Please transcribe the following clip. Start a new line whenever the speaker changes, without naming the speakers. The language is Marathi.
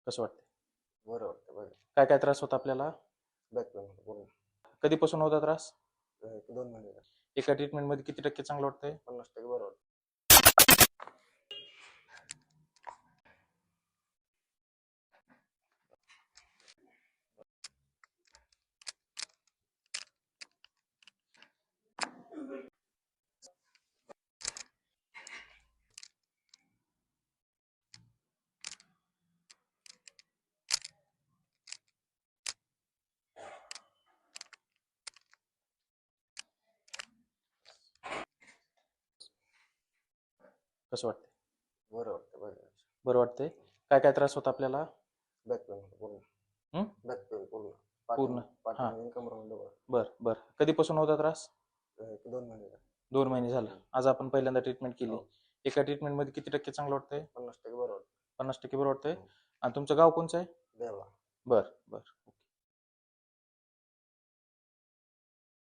कसं वाटतं?
बरं वाटतं बघा.
काय काय त्रास होता आपल्याला?
बॅक पेन होतं पूर्ण.
कधीपासून होता त्रास?
2 महिने झाले.
एका ट्रीटमेंट मध्ये किती टक्के चांगलं वाटतंय?
50% बरं वाटतं.
कसं वाटतंय?
बरं वाटतं बघा.
बरं वाटतंय. काय काय त्रास होता आपल्याला?
बॅक पेन होतं पूर्ण.
हं?
बॅक पेन पूर्ण.
पूर्ण. हां.
पाठीमागे कमरेमध्ये बरं.
बर. कधीपासून होता त्रास?
2 महिने झाले.
2 महिने झालं. आज आपण पहिल्यांदा ट्रीटमेंट केली.
हो.
एका ट्रीटमेंट मध्ये किती टक्के चांगलं वाटतंय?
50% बरं वाटतं.
50% बरं वाटतंय.
हो.
आणि तुमचं गाव कोणचं आहे?
देवा.
बर.